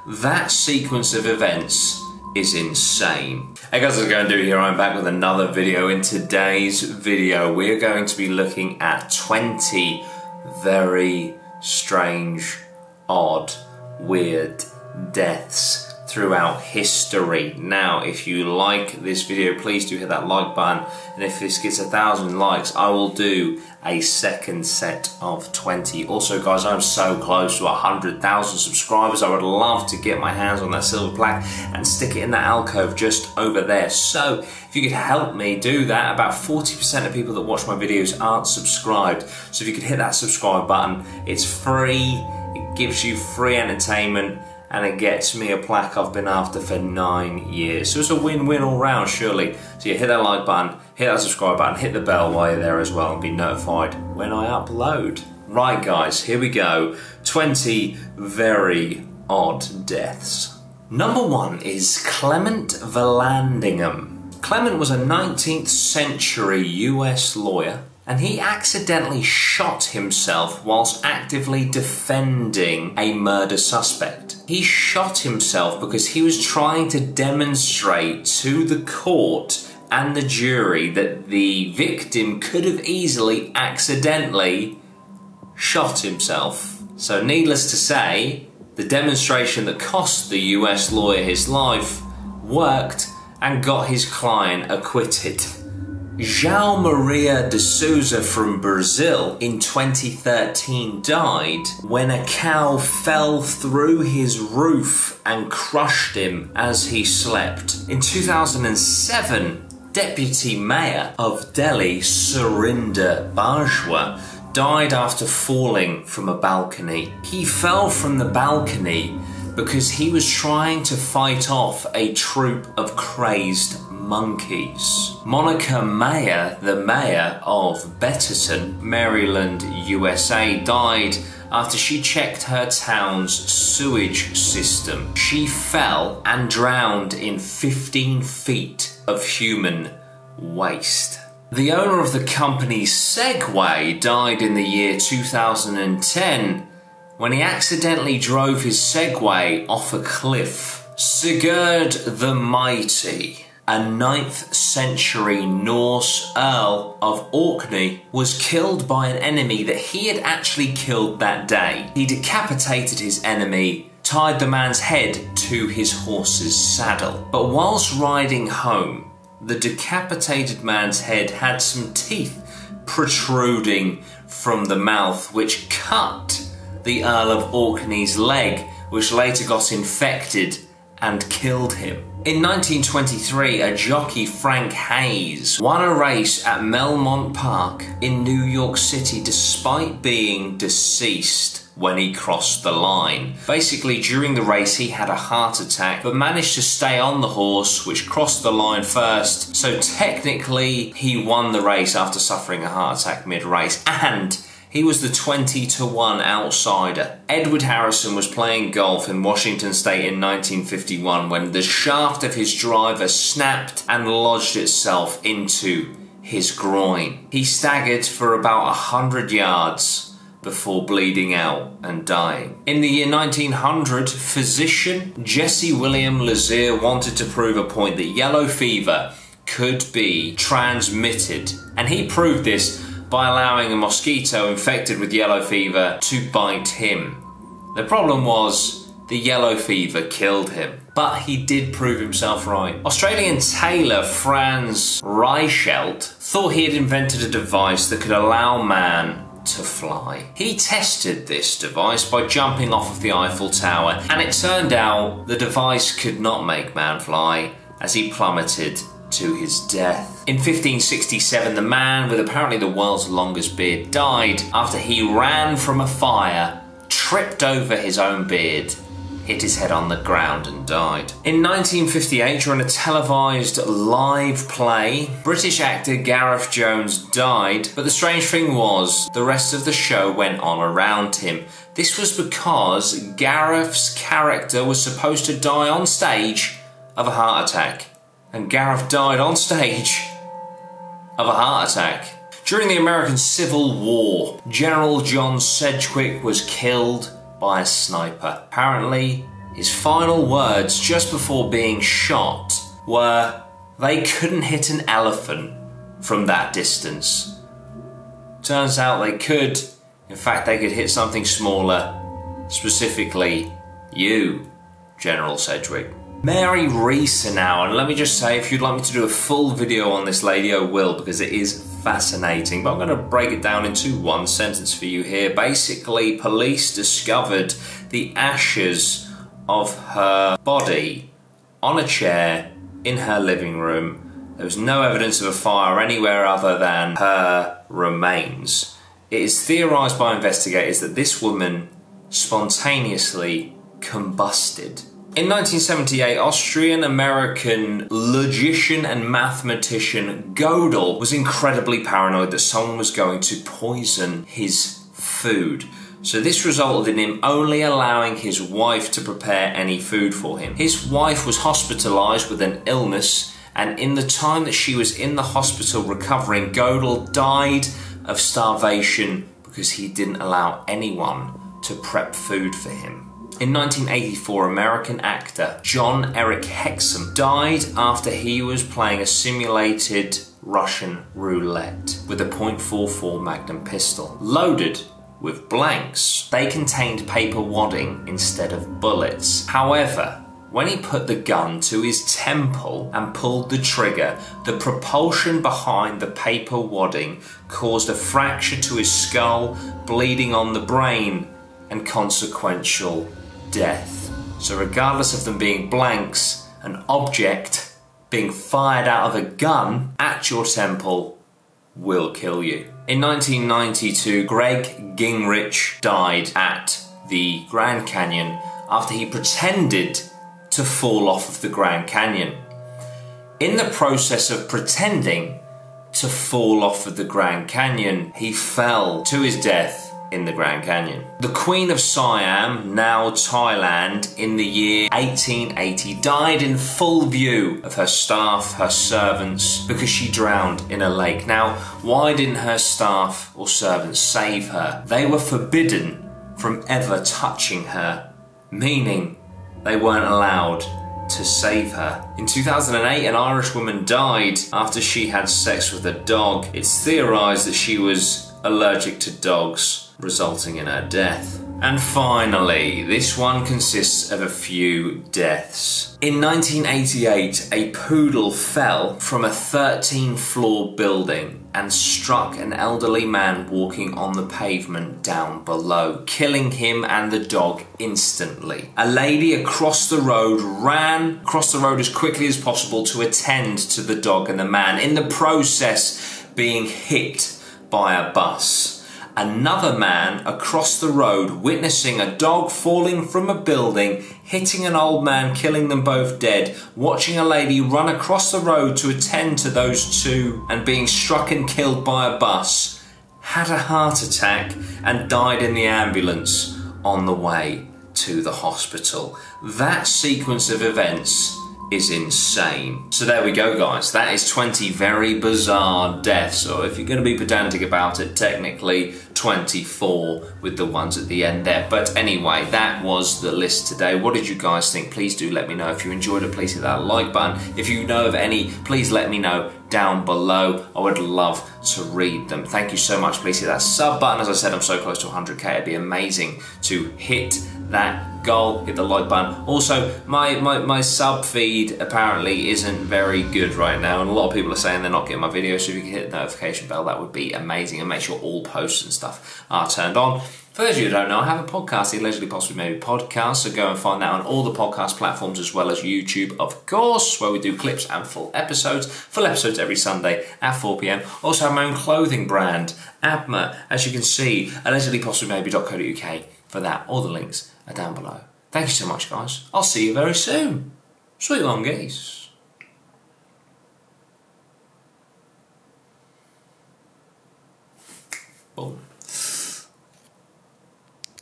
That sequence of events is insane. Hey guys, what's going to do here? I'm back with another video. In today's video, we're going to be looking at 20 very strange, odd, weird deaths throughout history. Now, if you like this video, please do hit that like button, and if this gets 1,000 likes, I will do a second set of 20. Also guys, I'm so close to 100,000 subscribers. I would love to get my hands on that silver plaque and stick it in that alcove just over there. So if you could help me do that, about 40% of people that watch my videos aren't subscribed. So if you could hit that subscribe button, it's free, it gives you free entertainment, and it gets me a plaque I've been after for 9 years. So it's a win-win all round, surely. So you hit that like button, hit that subscribe button, hit the bell while you're there as well, and be notified when I upload. Right guys, here we go. 20 very odd deaths. Number 1 is Clement Valandingham. Clement was a 19th century US lawyer, and he accidentally shot himself whilst actively defending a murder suspect. He shot himself because he was trying to demonstrate to the court and the jury that the victim could have easily accidentally shot himself. So needless to say, the demonstration that cost the US lawyer his life worked and got his client acquitted. João Maria de Souza from Brazil in 2013 died when a cow fell through his roof and crushed him as he slept. In 2007, Deputy Mayor of Delhi, Surinder Bajwa, died after falling from a balcony. He fell from the balcony because he was trying to fight off a troop of crazed monkeys. Monica Mayer, the mayor of Betterton, Maryland, USA, died after she checked her town's sewage system. She fell and drowned in 15 feet of human waste. The owner of the company Segway died in the year 2010 when he accidentally drove his Segway off a cliff. Sigurd the Mighty, a 9th century Norse Earl of Orkney, was killed by an enemy that he had actually killed that day. He decapitated his enemy, tied the man's head to his horse's saddle. But whilst riding home, the decapitated man's head had some teeth protruding from the mouth, which cut the Earl of Orkney's leg, which later got infected and killed him. In 1923, a jockey, Frank Hayes, won a race at Melmont Park in New York City despite being deceased when he crossed the line. Basically, during the race he had a heart attack but managed to stay on the horse, which crossed the line first, so technically he won the race after suffering a heart attack mid-race, and he was the 20-to-1 outsider. Edward Harrison was playing golf in Washington State in 1951 when the shaft of his driver snapped and lodged itself into his groin. He staggered for about 100 yards before bleeding out and dying. In the year 1900, physician Jesse William Lazier wanted to prove a point that yellow fever could be transmitted, and he proved this by allowing a mosquito infected with yellow fever to bite him. The problem was the yellow fever killed him, but he did prove himself right. Australian tailor Frans Reichelt thought he had invented a device that could allow man to fly. He tested this device by jumping off of the Eiffel Tower, and it turned out the device could not make man fly as he plummeted to his death. In 1567, the man with apparently the world's longest beard died after he ran from a fire, tripped over his own beard, hit his head on the ground and died. In 1958, during a televised live play, British actor Gareth Jones died, but the strange thing was, the rest of the show went on around him. This was because Gareth's character was supposed to die on stage of a heart attack. And Gareth died on stage of a heart attack. During the American Civil War, General John Sedgwick was killed by a sniper. Apparently, his final words just before being shot were, "They couldn't hit an elephant from that distance." Turns out they could. In fact, they could hit something smaller, specifically you, General Sedgwick. Mary Reese now, and let me just say, if you'd like me to do a full video on this lady, I will, because it is fascinating, but I'm going to break it down into one sentence for you here. Basically, police discovered the ashes of her body on a chair in her living room. There was no evidence of a fire anywhere other than her remains. It is theorised by investigators that this woman spontaneously combusted. In 1978, Austrian-American logician and mathematician Gödel was incredibly paranoid that someone was going to poison his food. So this resulted in him only allowing his wife to prepare any food for him. His wife was hospitalised with an illness, and in the time that she was in the hospital recovering, Gödel died of starvation because he didn't allow anyone to prep food for him. In 1984, American actor John Eric Hexum died after he was playing a simulated Russian roulette with a .44 Magnum pistol, loaded with blanks. They contained paper wadding instead of bullets. However, when he put the gun to his temple and pulled the trigger, the propulsion behind the paper wadding caused a fracture to his skull, bleeding on the brain, and consequential death. So regardless of them being blanks, an object being fired out of a gun at your temple will kill you. In 1992, Greg Gingrich died at the Grand Canyon after he pretended to fall off of the Grand Canyon. In the process of pretending to fall off of the Grand Canyon, he fell to his death in the Grand Canyon. The Queen of Siam, now Thailand, in the year 1880, died in full view of her staff, her servants, because she drowned in a lake. Now, why didn't her staff or servants save her? They were forbidden from ever touching her, meaning they weren't allowed to save her. In 2008, an Irish woman died after she had sex with a dog. It's theorised that she was allergic to dogs, resulting in her death. And finally, this one consists of a few deaths. In 1988, a poodle fell from a 13-floor building and struck an elderly man walking on the pavement down below, killing him and the dog instantly. A lady across the road ran across the road as quickly as possible to attend to the dog and the man, in the process being hit by a bus. Another man across the road witnessing a dog falling from a building, hitting an old man, killing them both dead, watching a lady run across the road to attend to those two and being struck and killed by a bus, had a heart attack and died in the ambulance on the way to the hospital. That sequence of events is insane. So there we go, guys. That is 20 very bizarre deaths, or if you're going to be pedantic about it, technically 24 with the ones at the end there. But anyway, that was the list today. What did you guys think? Please do let me know. If you enjoyed it, please hit that like button. If you know of any, please let me know down below. I would love to read them. Thank you so much. Please hit that sub button. As I said, I'm so close to 100k. It'd be amazing to hit that goal, hit the like button. Also, my sub feed apparently isn't very good right now, and a lot of people are saying they're not getting my videos, so if you could hit the notification bell, that would be amazing, and make sure all posts and stuff are turned on. For those of you who don't know, I have a podcast, the Allegedly Possibly Maybe podcast, so go and find that on all the podcast platforms as well as YouTube, of course, where we do clips and full episodes every Sunday at 4 p.m. Also have my own clothing brand, Abma, as you can see, allegedlypossiblymaybe.co.uk for that. All the links are down below. Thank you so much, guys. I'll see you very soon. Sweet long geese. Boom.